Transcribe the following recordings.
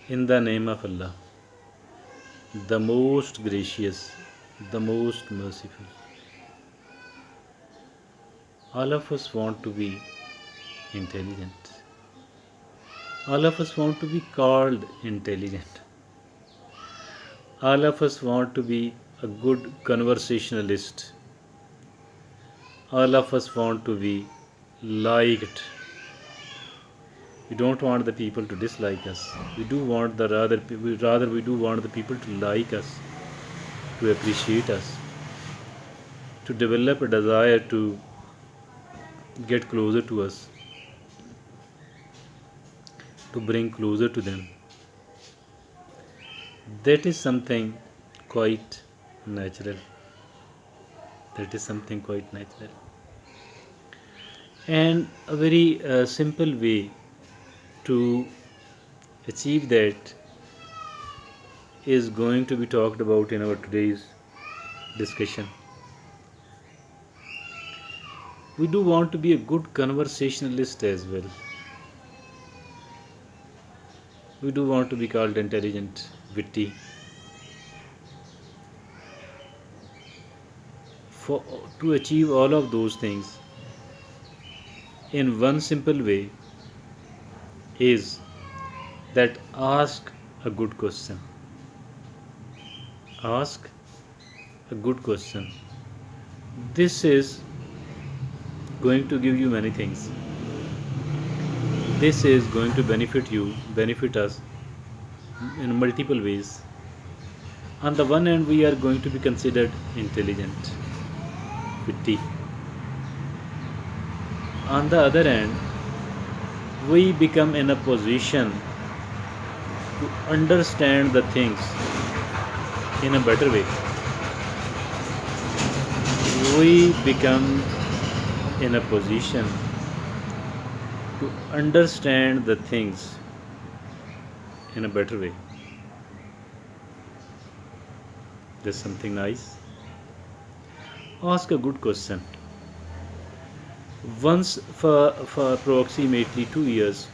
In the name of Allah, the most gracious, the most merciful. All of us want to be intelligent. All of us want to be called intelligent. All of us want to be a good conversationalist. All of us want to be liked. We don't want the people to dislike us. We do want the rather we do want the people to like us, to appreciate us, to develop a desire to get closer to us, to bring closer to them. That is something quite natural. That is something quite natural. And a very simple way to achieve that is going to be talked about in our today's discussion. We do want to be a good conversationalist as well. We do want to be called intelligent, witty. For to achieve all of those things in one simple way is that ask a good question. Ask a good question. This is going to give you many things. This is going to benefit you, benefit us in multiple ways. On the one hand, we are going to be considered intelligent, witty. On the other hand, we become in a position to understand the things in a better way. We become in a position to understand the things in a better way. There's something nice. Ask a good question. Once, for approximately 2 years,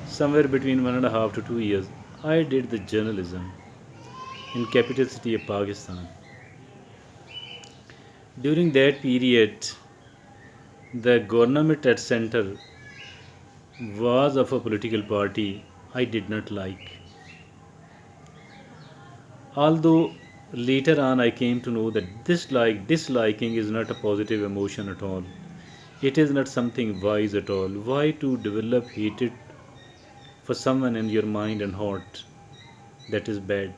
somewhere between 1.5 to 2 years, I did the journalism in capital city of Pakistan. During that period, the government at center was of a political party I did not like. Although later on I came to know that disliking is not a positive emotion at all. It is not something wise at all. Why to develop hatred for someone in your mind and heart? That is bad.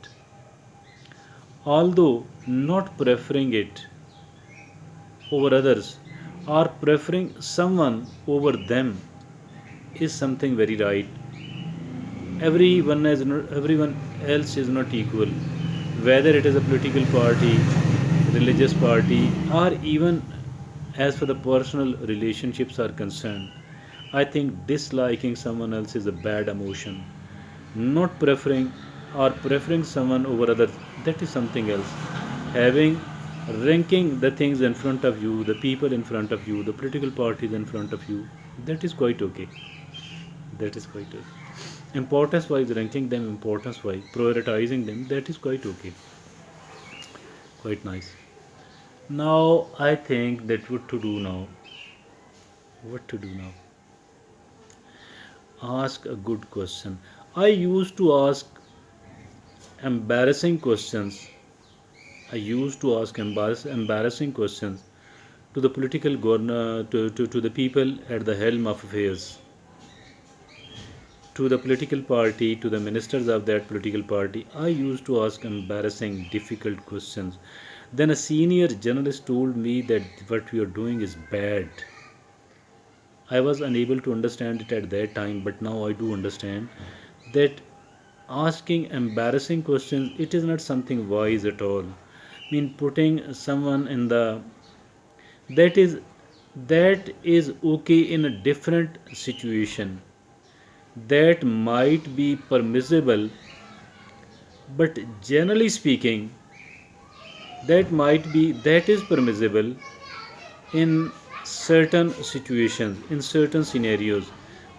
Although not preferring it over others or preferring someone over them is something very right. Everyone else is not equal, whether it is a political party, religious party, or even as for the personal relationships are concerned. I think disliking someone else is a bad emotion. Not preferring or preferring someone over others, that is something else. Having ranking the things in front of you, the people in front of you, the political parties in front of you, that is quite okay. That is quite okay. Importance wise, ranking them importance wise, prioritizing them, that is quite okay. Quite nice. Now I think that what to do now. What to do now? Ask a good question. I used to ask embarrassing questions. I used to ask embarrassing questions to the political governor, to the people at the helm of affairs, to the political party, to the ministers of that political party. I used to ask embarrassing, difficult questions. Then a senior journalist told me that what we are doing is bad. I was unable to understand it at that time, but now I do understand that asking embarrassing questions, it is not something wise at all. I mean, putting someone in the that is that is okay in a different situation. That might be permissible, but generally speaking, that is permissible in certain situations, in certain scenarios.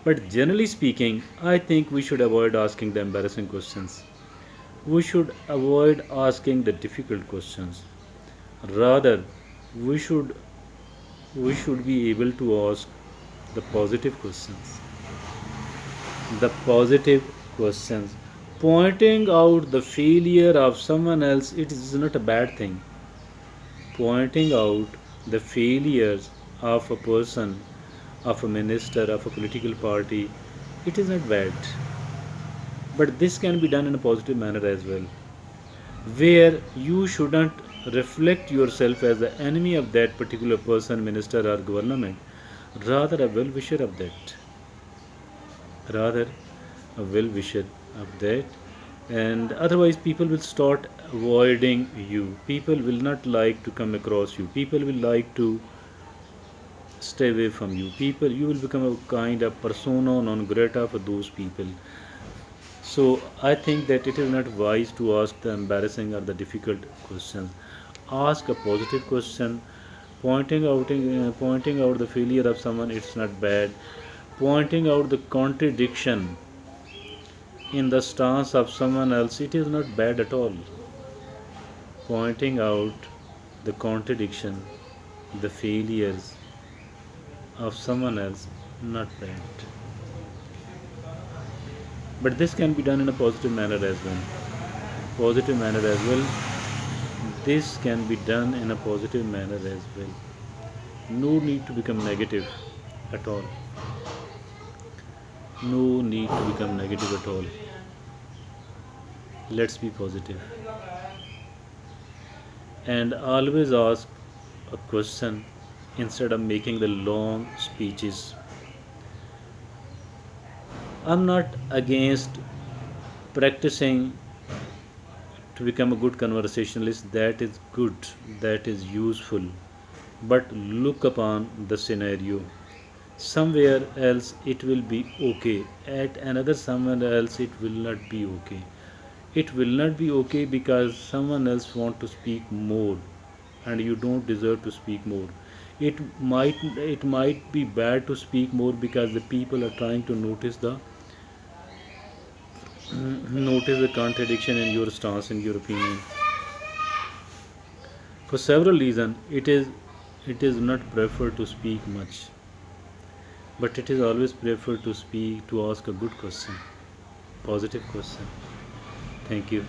But generally speaking, I think we should avoid asking the embarrassing questions. We should avoid asking the difficult questions. Rather, we should we should be able to ask the positive questions. The positive questions. Pointing out the failure of someone else, it is not a bad thing. Pointing out the failures of a person, of a minister, of a political party, it is not bad. But this can be done in a positive manner as well, where you shouldn't reflect yourself as the enemy of that particular person, minister, or government, rather a well wisher of that. Rather a well wisher of that. And otherwise, people will start avoiding you. People will not like to come across you. People will like to stay away from you. People, you will become a kind of persona non grata for those people. So I think that it is not wise to ask the embarrassing or the difficult questions. Ask a positive question, pointing out the failure of someone. It's not bad. Pointing out the contradiction in the stance of someone else. It is not bad at all. Pointing out the contradiction, the failures of someone else, not bad. But this can be done in a positive manner as well. Positive manner as well. This can be done in a positive manner as well. No need to become negative at all. No need to become negative at all. Let's be positive. And always ask a question instead of making the long speeches. I'm not against practicing to become a good conversationalist. That is good, that is useful. But look upon the scenario. Somewhere else it will be okay, at another somewhere else it will not be okay. It will not be okay because someone else want to speak more and you don't deserve to speak more. It might be bad to speak more because the people are trying to notice the contradiction in your stance, in your opinion. For several reasons, it is not preferred to speak much, but it is always preferred to speak, to ask a good question, positive question. Thank you.